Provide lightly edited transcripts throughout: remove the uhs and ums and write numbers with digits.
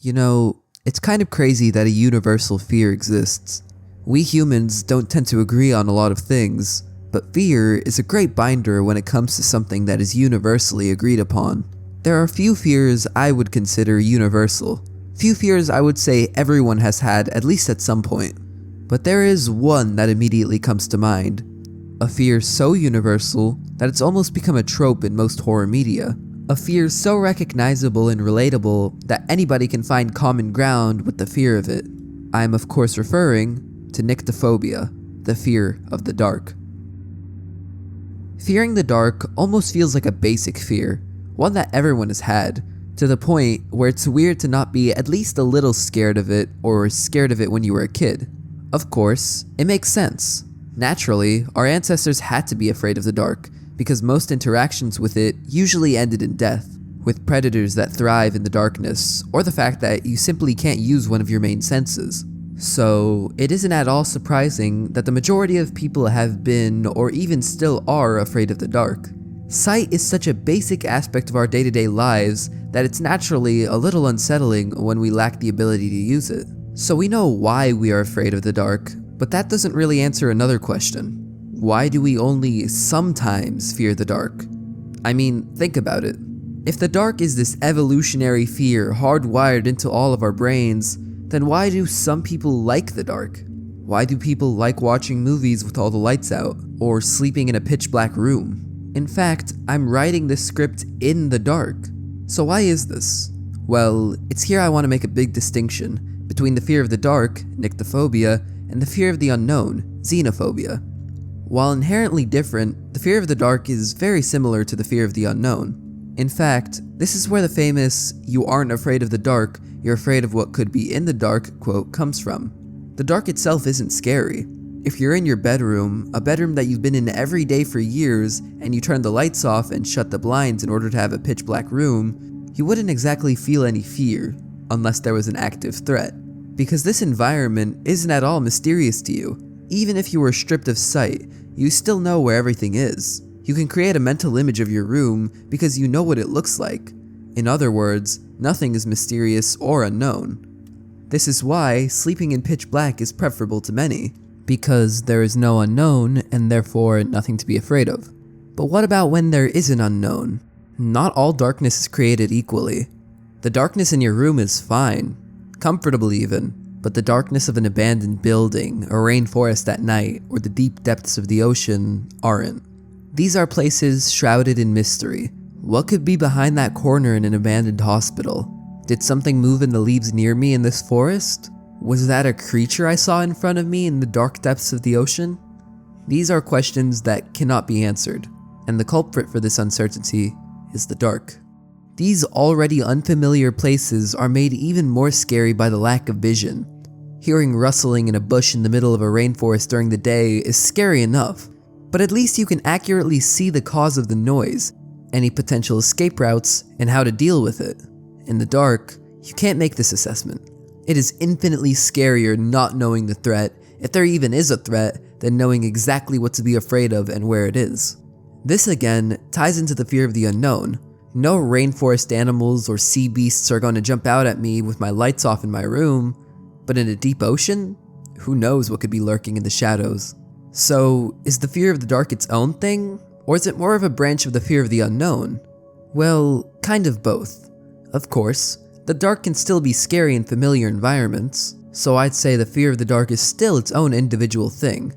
You know, it's kind of crazy that a universal fear exists. We humans don't tend to agree on a lot of things, but fear is a great binder when it comes to something that is universally agreed upon. There are few fears I would consider universal. Few fears I would say everyone has had at least at some point. But there is one that immediately comes to mind. A fear so universal that it's almost become a trope in most horror media. A fear so recognizable and relatable that anybody can find common ground with the fear of it. I am of course referring to Nyctophobia, the fear of the dark. Fearing the dark almost feels like a basic fear, one that everyone has had, to the point where it's weird to not be at least a little scared of it or scared of it when you were a kid. Of course, it makes sense. Naturally, our ancestors had to be afraid of the dark, because most interactions with it usually ended in death, with predators that thrive in the darkness, or the fact that you simply can't use one of your main senses. So, it isn't at all surprising that the majority of people have been, or even still are, afraid of the dark. Sight is such a basic aspect of our day-to-day lives that it's naturally a little unsettling when we lack the ability to use it. So we know why we are afraid of the dark, but that doesn't really answer another question. Why do we only sometimes fear the dark? I mean, think about it. If the dark is this evolutionary fear hardwired into all of our brains, then why do some people like the dark? Why do people like watching movies with all the lights out, or sleeping in a pitch black room? In fact, I'm writing this script in the dark. So why is this? Well, it's here I want to make a big distinction between the fear of the dark, Nyctophobia, and the fear of the unknown, Xenophobia. While inherently different, the fear of the dark is very similar to the fear of the unknown. In fact, this is where the famous "you aren't afraid of the dark, you're afraid of what could be in the dark" quote comes from. The dark itself isn't scary. If you're in your bedroom, a bedroom that you've been in every day for years, and you turn the lights off and shut the blinds in order to have a pitch black room, you wouldn't exactly feel any fear, unless there was an active threat. Because this environment isn't at all mysterious to you. Even if you were stripped of sight, you still know where everything is. You can create a mental image of your room because you know what it looks like. In other words, nothing is mysterious or unknown. This is why sleeping in pitch black is preferable to many, because there is no unknown and therefore nothing to be afraid of. But what about when there is an unknown? Not all darkness is created equally. The darkness in your room is fine, comfortable even, but the darkness of an abandoned building, a rainforest at night, or the deep depths of the ocean aren't. These are places shrouded in mystery. What could be behind that corner in an abandoned hospital? Did something move in the leaves near me in this forest? Was that a creature I saw in front of me in the dark depths of the ocean? These are questions that cannot be answered, and the culprit for this uncertainty is the dark. These already unfamiliar places are made even more scary by the lack of vision. Hearing rustling in a bush in the middle of a rainforest during the day is scary enough, but at least you can accurately see the cause of the noise, any potential escape routes, and how to deal with it. In the dark, you can't make this assessment. It is infinitely scarier not knowing the threat, if there even is a threat, than knowing exactly what to be afraid of and where it is. This again ties into the fear of the unknown. No rainforest animals or sea beasts are going to jump out at me with my lights off in my room, but in a deep ocean, who knows what could be lurking in the shadows. So, is the fear of the dark its own thing, or is it more of a branch of the fear of the unknown? Well, kind of both. Of course, the dark can still be scary in familiar environments, so I'd say the fear of the dark is still its own individual thing.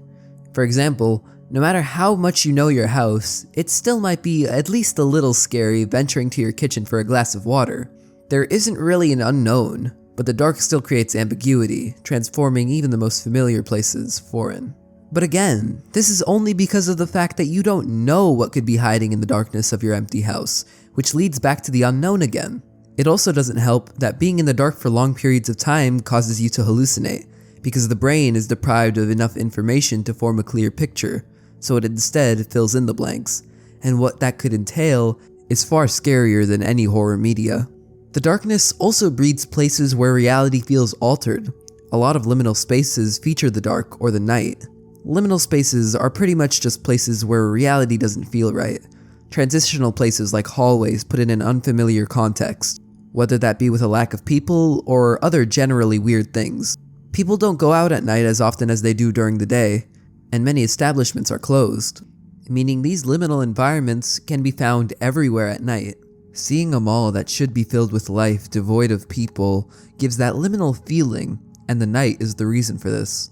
For example, no matter how much you know your house, it still might be at least a little scary venturing to your kitchen for a glass of water. There isn't really an unknown, but the dark still creates ambiguity, transforming even the most familiar places foreign. But again, this is only because of the fact that you don't know what could be hiding in the darkness of your empty house, which leads back to the unknown again. It also doesn't help that being in the dark for long periods of time causes you to hallucinate, because the brain is deprived of enough information to form a clear picture, so it instead fills in the blanks, and what that could entail is far scarier than any horror media. The darkness also breeds places where reality feels altered. A lot of liminal spaces feature the dark or the night. Liminal spaces are pretty much just places where reality doesn't feel right. Transitional places like hallways put in an unfamiliar context. whether that be with a lack of people or other generally weird things. People don't go out at night as often as they do during the day, and many establishments are closed, meaning these liminal environments can be found everywhere at night. Seeing a mall that should be filled with life devoid of people gives that liminal feeling, and the night is the reason for this.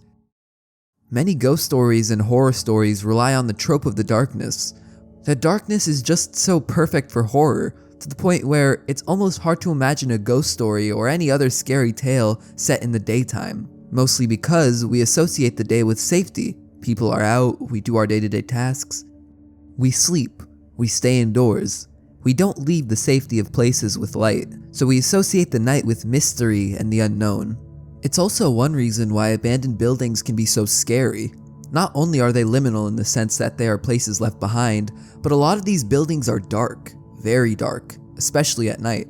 Many ghost stories and horror stories rely on the trope of the darkness. The darkness is just so perfect for horror, to the point where it's almost hard to imagine a ghost story or any other scary tale set in the daytime, mostly because we associate the day with safety. People are out, we do our day-to-day tasks. We sleep, we stay indoors. We don't leave the safety of places with light, so we associate the night with mystery and the unknown. It's also one reason why abandoned buildings can be so scary. Not only are they liminal in the sense that they are places left behind, but a lot of these buildings are dark, very dark, especially at night.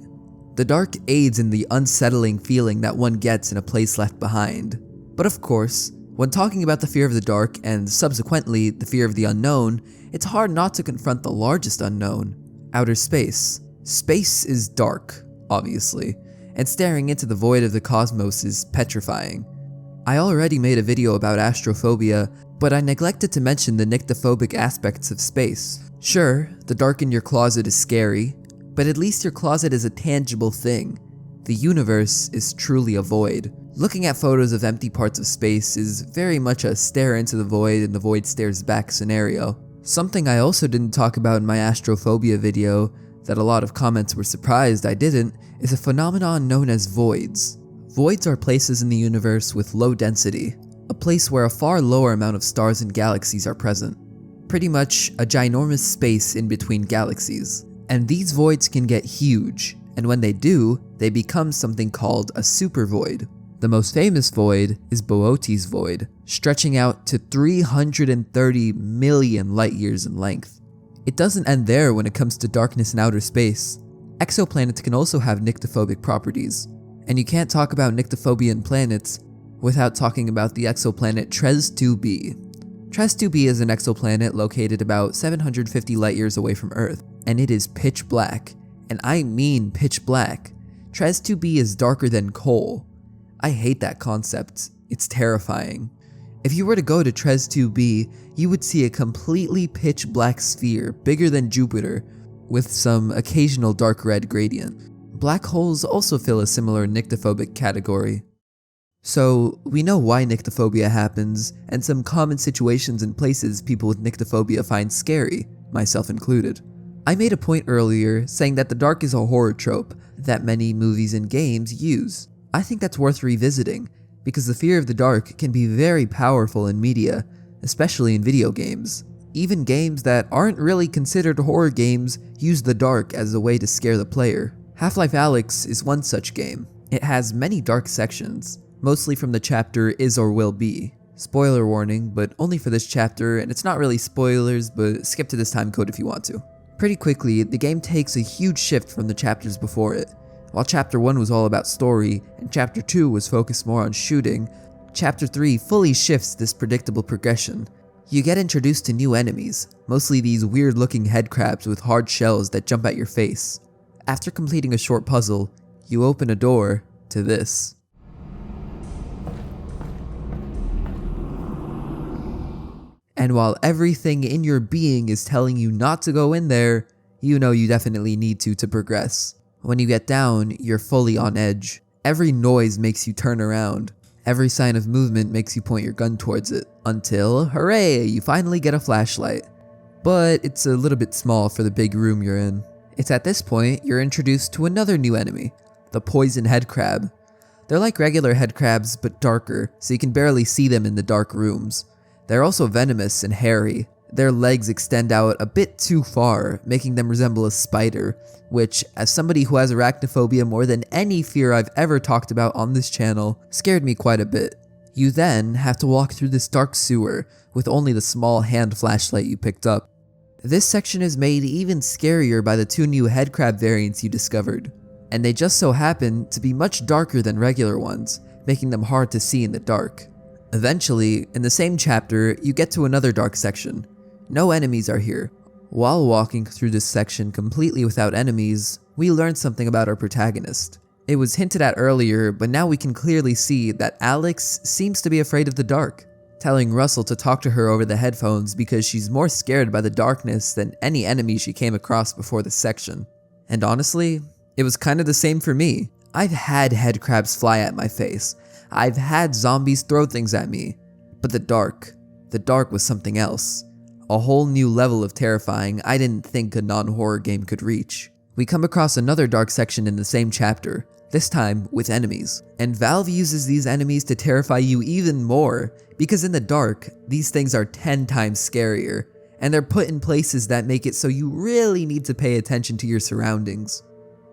The dark aids in the unsettling feeling that one gets in a place left behind. But of course, when talking about the fear of the dark and subsequently the fear of the unknown, it's hard not to confront the largest unknown, outer space. Space is dark, obviously, and staring into the void of the cosmos is petrifying. I already made a video about astrophobia, but I neglected to mention the nyctophobic aspects of space. Sure, the dark in your closet is scary, but at least your closet is a tangible thing. The universe is truly a void. Looking at photos of empty parts of space is very much a stare into the void and the void stares back scenario. Something I also didn't talk about in my astrophobia video, that a lot of comments were surprised I didn't, is a phenomenon known as voids. Voids are places in the universe with low density, a place where a far lower amount of stars and galaxies are present. Pretty much a ginormous space in between galaxies. And these voids can get huge, and when they do, they become something called a supervoid. The most famous void is Boötes' void, stretching out to 330 million light years in length. It doesn't end there when it comes to darkness in outer space. Exoplanets can also have nyctophobic properties, and you can't talk about nyctophobia in planets without talking about the exoplanet Tres 2b. Tres 2b is an exoplanet located about 750 light years away from Earth, and it is pitch black, and I mean pitch black. Tres 2b is darker than coal. I hate that concept, it's terrifying. If you were to go to Tres 2b, you would see a completely pitch black sphere bigger than Jupiter, with some occasional dark red gradient. Black holes also fill a similar nyctophobic category. So, we know why nyctophobia happens, and some common situations and places people with nyctophobia find scary, myself included. I made a point earlier saying that the dark is a horror trope that many movies and games use. I think that's worth revisiting, because the fear of the dark can be very powerful in media, especially in video games. Even games that aren't really considered horror games use the dark as a way to scare the player. Half-Life Alyx is one such game. It has many dark sections, mostly from the chapter Is or Will Be. Spoiler warning, but only for this chapter, and it's not really spoilers, but skip to this time code if you want to. Pretty quickly, the game takes a huge shift from the chapters before it. While Chapter 1 was all about story, and Chapter 2 was focused more on shooting, Chapter 3 fully shifts this predictable progression. You get introduced to new enemies, mostly these weird-looking head crabs with hard shells that jump at your face. After completing a short puzzle, you open a door to this. And while everything in your being is telling you not to go in there, you know you definitely need to progress. When you get down, you're fully on edge. Every noise makes you turn around. Every sign of movement makes you point your gun towards it. Until, hooray, you finally get a flashlight. But it's a little bit small for the big room you're in. It's at this point you're introduced to another new enemy, the poison head crab. They're like regular head crabs but darker, so you can barely see them in the dark rooms. They're also venomous and hairy. Their legs extend out a bit too far, making them resemble a spider, which, as somebody who has arachnophobia more than any fear I've ever talked about on this channel, scared me quite a bit. You then have to walk through this dark sewer with only the small hand flashlight you picked up. This section is made even scarier by the two new head crab variants you discovered, and they just so happen to be much darker than regular ones, making them hard to see in the dark. Eventually, in the same chapter, you get to another dark section. No enemies are here, While walking through this section completely without enemies, we learned something about our protagonist. It was hinted at earlier, but now we can clearly see that Alex seems to be afraid of the dark, telling Russell to talk to her over the headphones because she's more scared by the darkness than any enemy she came across before this section. And honestly, it was kind of the same for me. I've had headcrabs fly at my face. I've had zombies throw things at me. But the dark was something else. A whole new level of terrifying I didn't think a non-horror game could reach. We come across another dark section in the same chapter, this time with enemies. And Valve uses these enemies to terrify you even more, because in the dark, these things are 10 times scarier, and they're put in places that make it so you really need to pay attention to your surroundings.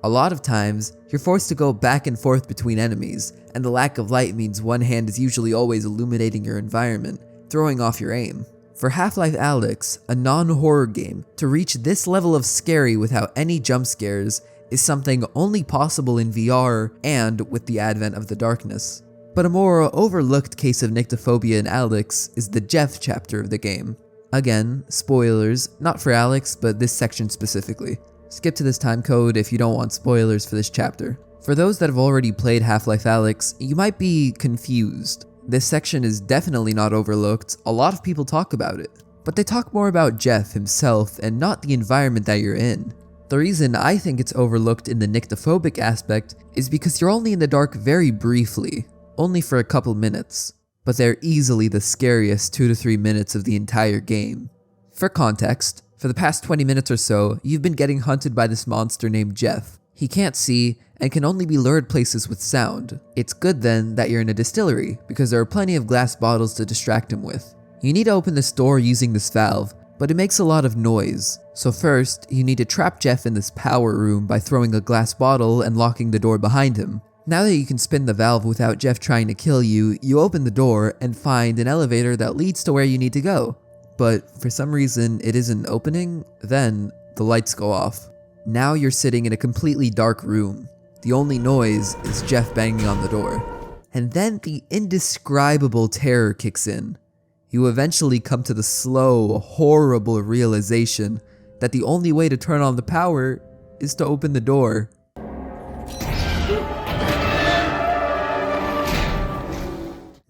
A lot of times, you're forced to go back and forth between enemies, and the lack of light means one hand is usually always illuminating your environment, throwing off your aim. For Half-Life Alyx, a non-horror game, to reach this level of scary without any jump scares is something only possible in VR and with the advent of the darkness. But a more overlooked case of Nyctophobia in Alyx is the Jeff chapter of the game. Again, spoilers, not for Alyx, but this section specifically. Skip to this time code if you don't want spoilers for this chapter. For those that have already played Half-Life Alyx, you might be confused. This section is definitely not overlooked, a lot of people talk about it. But they talk more about Jeff himself and not the environment that you're in. The reason I think it's overlooked in the nyctophobic aspect is because you're only in the dark very briefly, only for a couple minutes, but they're easily the scariest 2 to 3 minutes of the entire game. For context, for the past 20 minutes or so, you've been getting hunted by this monster named Jeff. He can't see and can only be lured places with sound. It's good then that you're in a distillery, because there are plenty of glass bottles to distract him with. You need to open this door using this valve, but it makes a lot of noise. So first, you need to trap Jeff in this power room by throwing a glass bottle and locking the door behind him. Now that you can spin the valve without Jeff trying to kill you, you open the door and find an elevator that leads to where you need to go. But for some reason it isn't opening, then the lights go off. Now you're sitting in a completely dark room. The only noise is Jeff banging on the door. And then the indescribable terror kicks in. You eventually come to the slow, horrible realization that the only way to turn on the power is to open the door.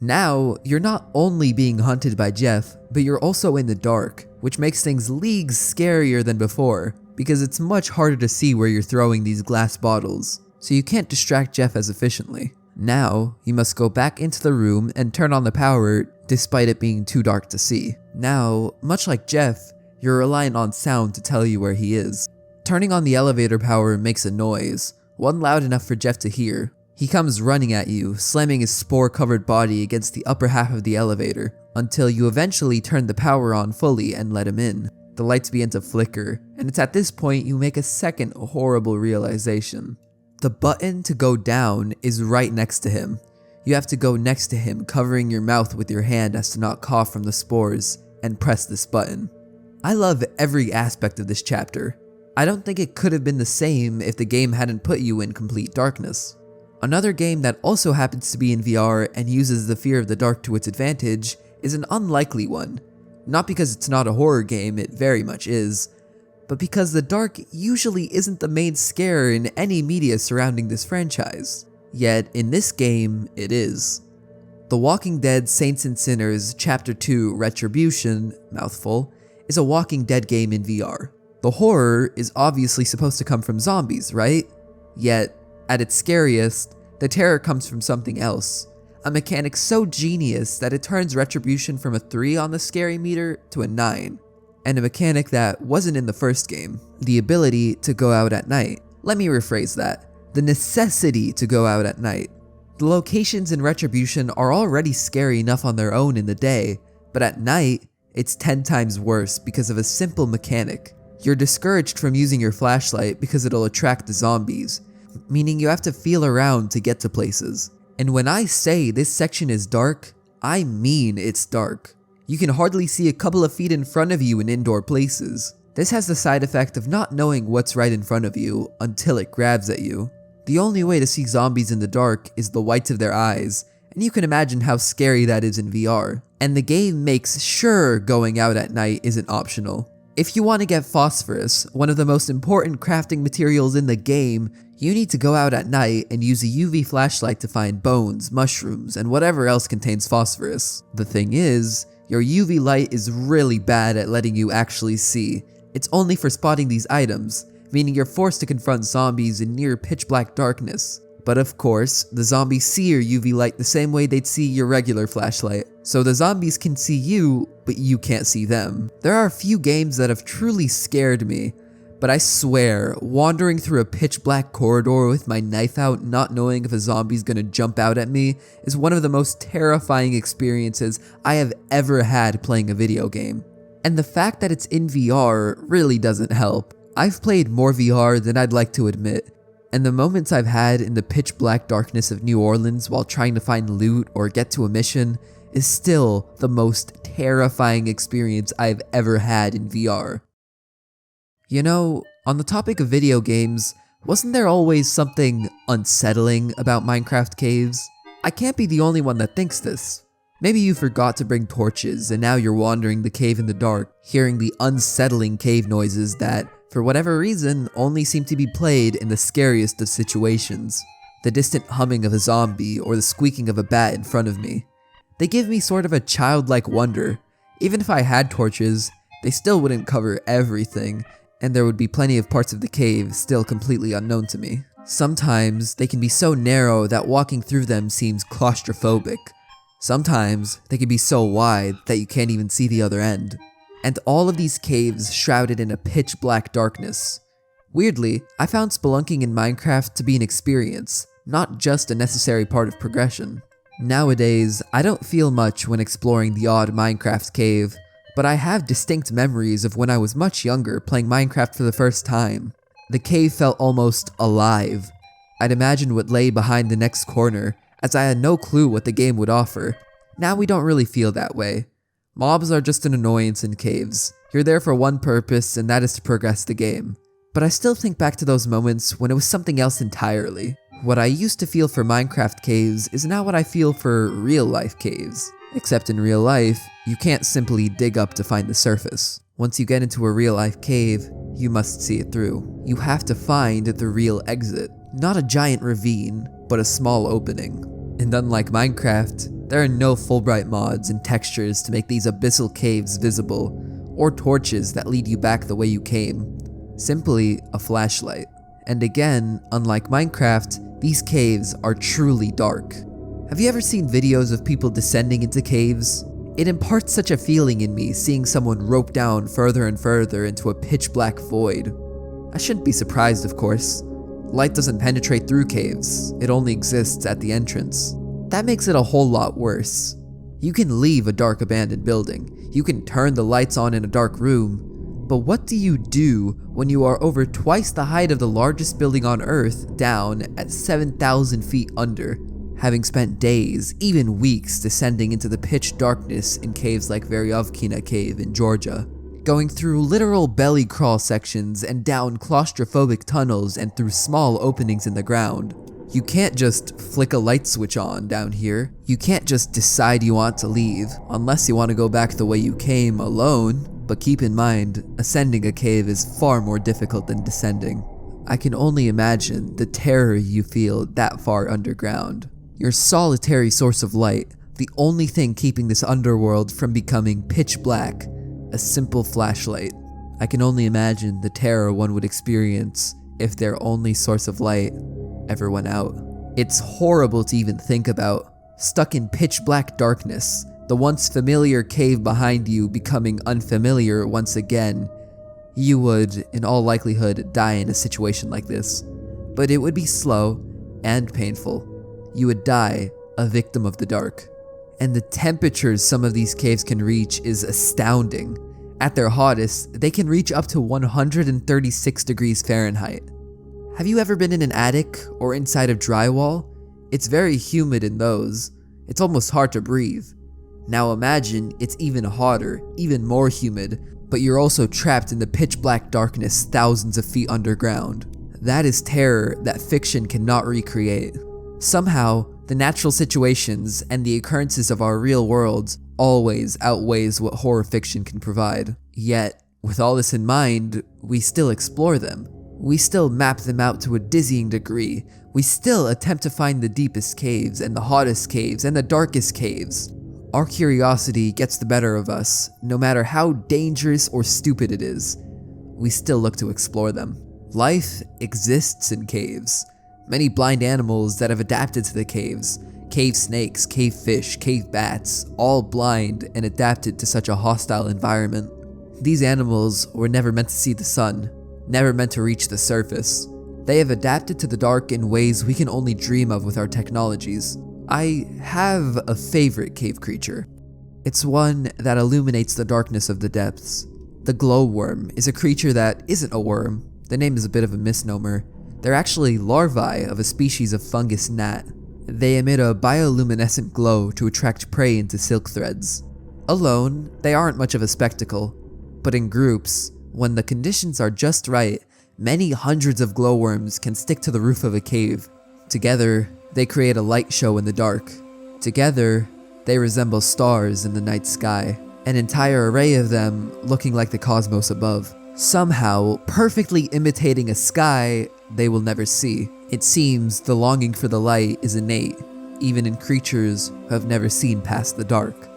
Now, you're not only being hunted by Jeff, but you're also in the dark, which makes things leagues scarier than before, because it's much harder to see where you're throwing these glass bottles, so you can't distract Jeff as efficiently. Now, you must go back into the room and turn on the power despite it being too dark to see. Now, much like Jeff, you're reliant on sound to tell you where he is. Turning on the elevator power makes a noise, one loud enough for Jeff to hear. He comes running at you, slamming his spore-covered body against the upper half of the elevator, until you eventually turn the power on fully and let him in. The lights begin to flicker, and it's at this point you make a second horrible realization. The button to go down is right next to him. You have to go next to him, covering your mouth with your hand as to not cough from the spores, and press this button. I love every aspect of this chapter. I don't think it could have been the same if the game hadn't put you in complete darkness. Another game that also happens to be in VR and uses the fear of the dark to its advantage is an unlikely one. Not because it's not a horror game, it very much is, but because the dark usually isn't the main scare in any media surrounding this franchise. Yet in this game, it is. The Walking Dead Saints and Sinners Chapter 2 Retribution, mouthful, is a Walking Dead game in VR. The horror is obviously supposed to come from zombies, right? Yet, at its scariest, the terror comes from something else. A mechanic so genius that it turns Retribution from a 3 on the scary meter to a 9. And a mechanic that wasn't in the first game, the ability to go out at night. Let me rephrase that. The necessity to go out at night. The locations in Retribution are already scary enough on their own in the day, but at night, it's 10 times worse because of a simple mechanic. You're discouraged from using your flashlight because it'll attract the zombies, meaning you have to feel around to get to places. And when I say this section is dark, I mean it's dark. You can hardly see a couple of feet in front of you in indoor places. This has the side effect of not knowing what's right in front of you until it grabs at you. The only way to see zombies in the dark is the whites of their eyes, and you can imagine how scary that is in VR. And the game makes sure going out at night isn't optional. If you want to get phosphorus, one of the most important crafting materials in the game, you need to go out at night and use a UV flashlight to find bones, mushrooms, and whatever else contains phosphorus. The thing is, your UV light is really bad at letting you actually see. It's only for spotting these items, meaning you're forced to confront zombies in near pitch black darkness. But of course, the zombies see your UV light the same way they'd see your regular flashlight. So the zombies can see you, but you can't see them. There are a few games that have truly scared me, but I swear, wandering through a pitch black corridor with my knife out, not knowing if a zombie's gonna jump out at me, is one of the most terrifying experiences I have ever had playing a video game. And the fact that it's in VR really doesn't help. I've played more VR than I'd like to admit, and the moments I've had in the pitch black darkness of New Orleans while trying to find loot or get to a mission is still the most terrifying experience I've ever had in VR. You know, on the topic of video games, wasn't there always something unsettling about Minecraft caves? I can't be the only one that thinks this. Maybe you forgot to bring torches and now you're wandering the cave in the dark, hearing the unsettling cave noises that, for whatever reason, only seem to be played in the scariest of situations. The distant humming of a zombie or the squeaking of a bat in front of me. They give me sort of a childlike wonder. Even if I had torches, they still wouldn't cover everything, and there would be plenty of parts of the cave still completely unknown to me. Sometimes they can be so narrow that walking through them seems claustrophobic. Sometimes they can be so wide that you can't even see the other end. And all of these caves shrouded in a pitch black darkness. Weirdly, I found spelunking in Minecraft to be an experience, not just a necessary part of progression. Nowadays, I don't feel much when exploring the odd Minecraft cave, but I have distinct memories of when I was much younger playing Minecraft for the first time. The cave felt almost alive. I'd imagine what lay behind the next corner, as I had no clue what the game would offer. Now we don't really feel that way. Mobs are just an annoyance in caves. You're there for one purpose, and that is to progress the game. But I still think back to those moments when it was something else entirely. What I used to feel for Minecraft caves is now what I feel for real-life caves. Except in real life, you can't simply dig up to find the surface. Once you get into a real-life cave, you must see it through. You have to find the real exit. Not a giant ravine, but a small opening. And unlike Minecraft, there are no Fulbright mods and textures to make these abyssal caves visible, or torches that lead you back the way you came. Simply a flashlight. And again, unlike Minecraft, these caves are truly dark. Have you ever seen videos of people descending into caves? It imparts such a feeling in me seeing someone rope down further and further into a pitch black void. I shouldn't be surprised, of course. Light doesn't penetrate through caves, it only exists at the entrance. That makes it a whole lot worse. You can leave a dark abandoned building, you can turn the lights on in a dark room, but what do you do when you are over twice the height of the largest building on Earth down at 7,000 feet under, having spent days, even weeks descending into the pitch darkness in caves like Veryovkina Cave in Georgia? Going through literal belly crawl sections and down claustrophobic tunnels and through small openings in the ground. You can't just flick a light switch on down here. You can't just decide you want to leave, unless you want to go back the way you came alone. But keep in mind, ascending a cave is far more difficult than descending. I can only imagine the terror you feel that far underground. Your solitary source of light, the only thing keeping this underworld from becoming pitch black, a simple flashlight. I can only imagine the terror one would experience if their only source of light ever went out. It's horrible to even think about. Stuck in pitch black darkness, the once familiar cave behind you becoming unfamiliar once again. You would, in all likelihood, die in a situation like this. But it would be slow and painful. You would die a victim of the dark. And the temperatures some of these caves can reach is astounding. At their hottest, they can reach up to 136 degrees Fahrenheit. Have you ever been in an attic or inside of drywall? It's very humid in those. It's almost hard to breathe. Now imagine it's even hotter, even more humid, but you're also trapped in the pitch black darkness thousands of feet underground. That is terror that fiction cannot recreate. Somehow, the natural situations and the occurrences of our real worlds always outweighs what horror fiction can provide. Yet, With all this in mind, we still explore them. We still map them out to a dizzying degree. We still attempt to find the deepest caves and the hottest caves and the darkest caves. Our curiosity gets the better of us, no matter how dangerous or stupid it is. We still look to explore them. Life exists in caves. Many blind animals that have adapted to the caves. Cave snakes, cave fish, cave bats, all blind and adapted to such a hostile environment. These animals were never meant to see the sun, never meant to reach the surface. They have adapted to the dark in ways we can only dream of with our technologies. I have a favorite cave creature. It's one that illuminates the darkness of the depths. The glowworm is a creature that isn't a worm. The name is a bit of a misnomer. They're actually larvae of a species of fungus gnat. They emit a bioluminescent glow to attract prey into silk threads. Alone, they aren't much of a spectacle, but in groups, when the conditions are just right, many hundreds of glowworms can stick to the roof of a cave. Together, they create a light show in the dark. Together, they resemble stars in the night sky, an entire array of them looking like the cosmos above, somehow perfectly imitating a sky they will never see. It seems the longing for the light is innate, even in creatures who have never seen past the dark.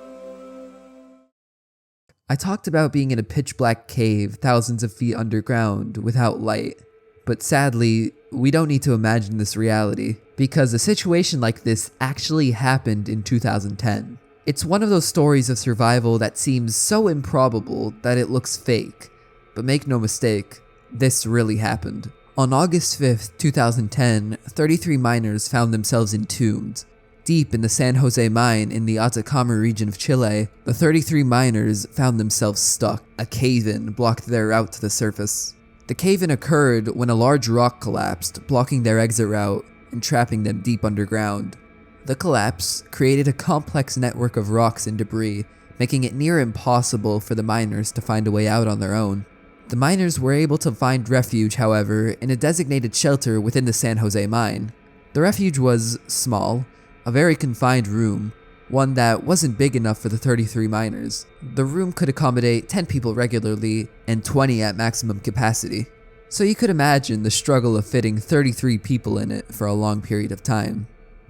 I talked about being in a pitch-black cave thousands of feet underground without light, but sadly, we don't need to imagine this reality, because a situation like this actually happened in 2010. It's one of those stories of survival that seems so improbable that it looks fake, but make no mistake, this really happened. On August 5th, 2010, 33 miners found themselves entombed. Deep in the San Jose mine in the Atacama region of Chile, the 33 miners found themselves stuck. A cave-in blocked their route to the surface. The cave-in occurred when a large rock collapsed, blocking their exit route and trapping them deep underground. The collapse created a complex network of rocks and debris, making it near impossible for the miners to find a way out on their own. The miners were able to find refuge, however, in a designated shelter within the San Jose mine. The refuge was small, a very confined room, one that wasn't big enough for the 33 miners. The room could accommodate 10 people regularly and 20 at maximum capacity. So you could imagine the struggle of fitting 33 people in it for a long period of time.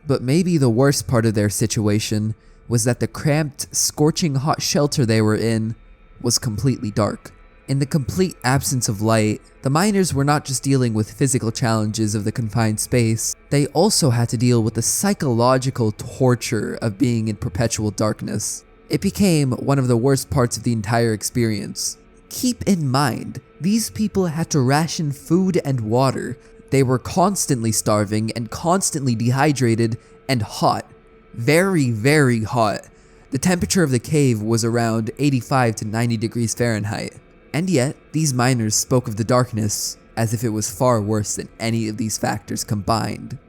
But maybe the worst part of their situation was that the cramped, scorching hot shelter they were in was completely dark. In the complete absence of light, the miners were not just dealing with physical challenges of the confined space, they also had to deal with the psychological torture of being in perpetual darkness. It became one of the worst parts of the entire experience. Keep in mind, these people had to ration food and water. They were constantly starving and constantly dehydrated and hot. Very, very hot. The temperature of the cave was around 85 to 90 degrees Fahrenheit. And yet, these miners spoke of the darkness as if it was far worse than any of these factors combined.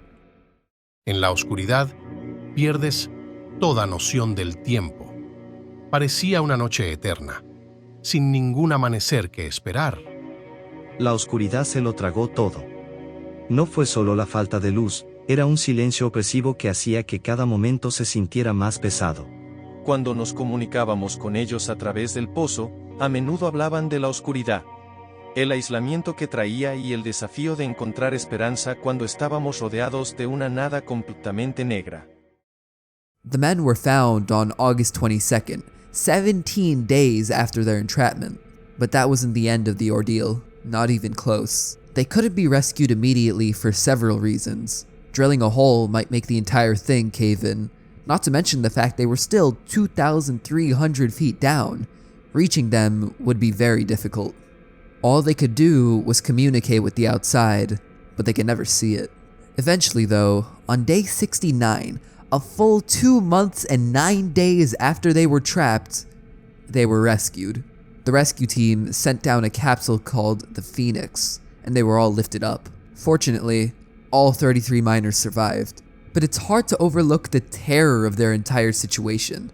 En la oscuridad, pierdes toda noción del tiempo. Parecía una noche eterna, sin ningún amanecer que esperar. La oscuridad se lo tragó todo. No fue solo la falta de luz, era un silencio opresivo que hacía que cada momento se sintiera más pesado. Cuando nos comunicábamos con ellos a través del pozo, a menudo hablaban de la oscuridad, el aislamiento que traía y el desafío de encontrar esperanza cuando estábamos rodeados de una nada completamente negra. The men were found on August 22nd, 17 days after their entrapment. But that wasn't the end of the ordeal, not even close. They couldn't be rescued immediately for several reasons. Drilling a hole might make the entire thing cave in, not to mention the fact they were still 2,300 feet down. Reaching them would be very difficult. All they could do was communicate with the outside, but they could never see it. Eventually though, on day 69, a full 2 months and 9 days after they were trapped, they were rescued. The rescue team sent down a capsule called the Phoenix, and they were all lifted up. Fortunately, all 33 miners survived. But it's hard to overlook the terror of their entire situation.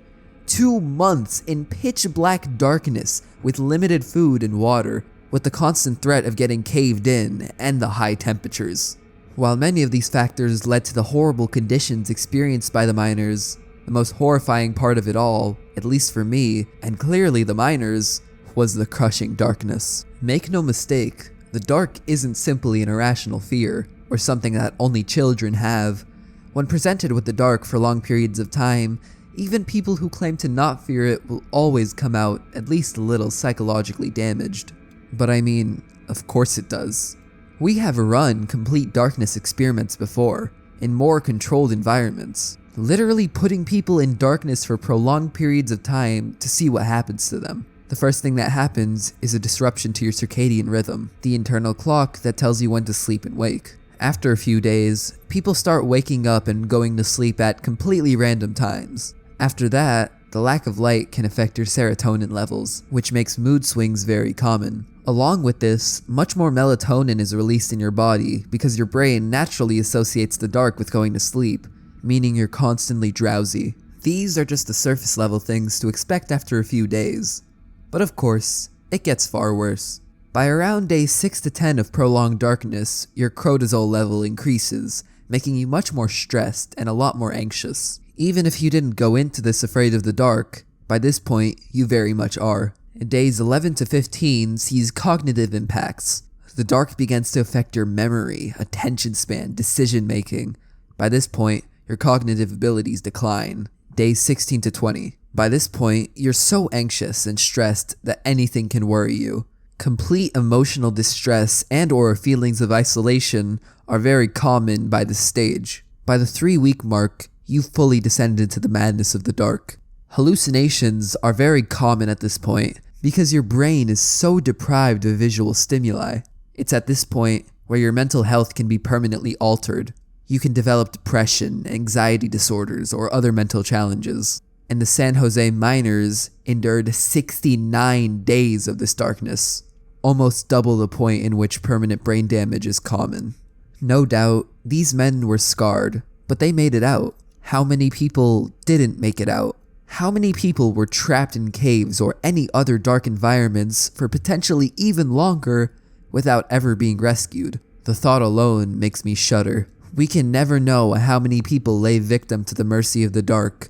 2 months in pitch black darkness with limited food and water, with the constant threat of getting caved in and the high temperatures. While many of these factors led to the horrible conditions experienced by the miners, the most horrifying part of it all, at least for me, and clearly the miners, was the crushing darkness. Make no mistake, the dark isn't simply an irrational fear, or something that only children have. When presented with the dark for long periods of time, even people who claim to not fear it will always come out at least a little psychologically damaged. But I mean, of course it does. We have run complete darkness experiments before, in more controlled environments, literally putting people in darkness for prolonged periods of time to see what happens to them. The first thing that happens is a disruption to your circadian rhythm, the internal clock that tells you when to sleep and wake. After a few days, people start waking up and going to sleep at completely random times. After that, the lack of light can affect your serotonin levels, which makes mood swings very common. Along with this, much more melatonin is released in your body because your brain naturally associates the dark with going to sleep, meaning you're constantly drowsy. These are just the surface level things to expect after a few days. But of course, it gets far worse. By around day 6 to 10 of prolonged darkness, your cortisol level increases, making you much more stressed and a lot more anxious. Even if you didn't go into this afraid of the dark, by this point, you very much are. Days 11 to 15 sees cognitive impacts. The dark begins to affect your memory, attention span, decision making. By this point, your cognitive abilities decline. Days 16 to 20. By this point, you're so anxious and stressed that anything can worry you. Complete emotional distress and/or feelings of isolation are very common by this stage. By the 3-week mark, you've fully descended into the madness of the dark. Hallucinations are very common at this point because your brain is so deprived of visual stimuli. It's at this point where your mental health can be permanently altered. You can develop depression, anxiety disorders, or other mental challenges. And the San Jose miners endured 69 days of this darkness, almost double the point in which permanent brain damage is common. No doubt, these men were scarred, but they made it out. How many people didn't make it out? How many people were trapped in caves or any other dark environments for potentially even longer without ever being rescued? The thought alone makes me shudder. We can never know how many people lay victim to the mercy of the dark.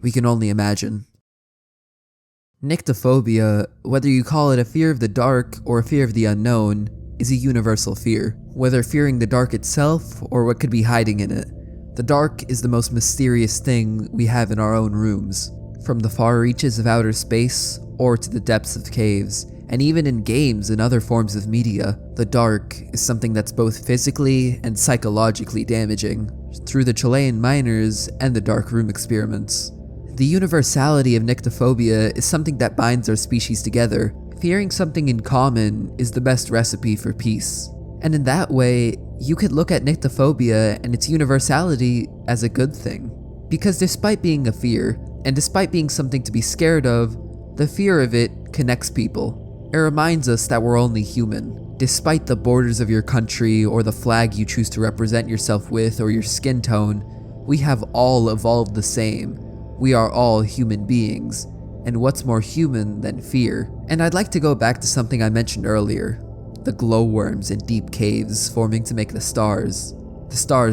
We can only imagine. Nyctophobia, whether you call it a fear of the dark or a fear of the unknown, is a universal fear. Whether fearing the dark itself or what could be hiding in it, the dark is the most mysterious thing we have in our own rooms. From the far reaches of outer space or to the depths of caves, and even in games and other forms of media, the dark is something that's both physically and psychologically damaging, through the Chilean miners and the dark room experiments. The universality of Nyctophobia is something that binds our species together. Fearing something in common is the best recipe for peace. And in that way, you could look at Nyctophobia and its universality as a good thing. Because despite being a fear, and despite being something to be scared of, the fear of it connects people. It reminds us that we're only human. Despite the borders of your country or the flag you choose to represent yourself with or your skin tone, we have all evolved the same. We are all human beings, and what's more human than fear? And I'd like to go back to something I mentioned earlier, the glowworms in deep caves forming to make the stars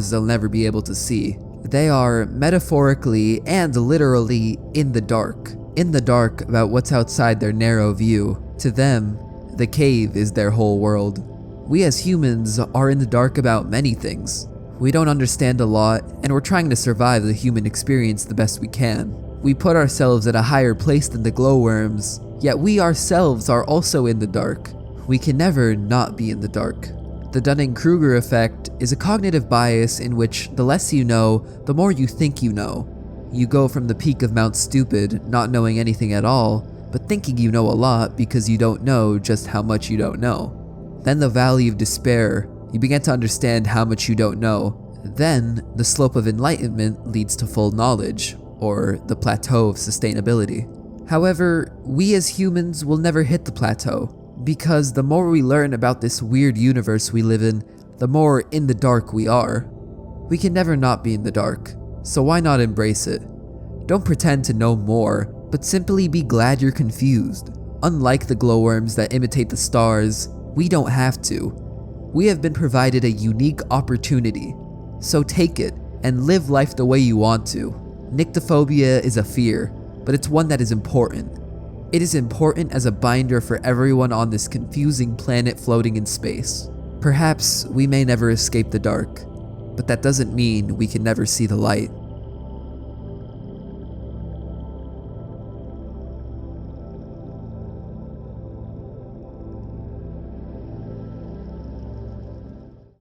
they'll never be able to see. They are metaphorically and literally in the dark about what's outside their narrow view. To them, the cave is their whole world. We as humans are in the dark about many things. We don't understand a lot, and we're trying to survive the human experience the best we can. We put ourselves at a higher place than the glowworms, yet we ourselves are also in the dark. We can never not be in the dark. The Dunning-Kruger effect is a cognitive bias in which the less you know, the more you think you know. You go from the peak of Mount Stupid, not knowing anything at all, but thinking you know a lot because you don't know just how much you don't know. Then the Valley of Despair. You begin to understand how much you don't know. Then, the slope of enlightenment leads to full knowledge, or the plateau of sustainability. However, we as humans will never hit the plateau, because the more we learn about this weird universe we live in, the more in the dark we are. We can never not be in the dark, so why not embrace it? Don't pretend to know more, but simply be glad you're confused. Unlike the glowworms that imitate the stars, we don't have to. We have been provided a unique opportunity, so take it and live life the way you want to. Nyctophobia is a fear, but it's one that is important. It is important as a binder for everyone on this confusing planet floating in space. Perhaps we may never escape the dark, but that doesn't mean we can never see the light.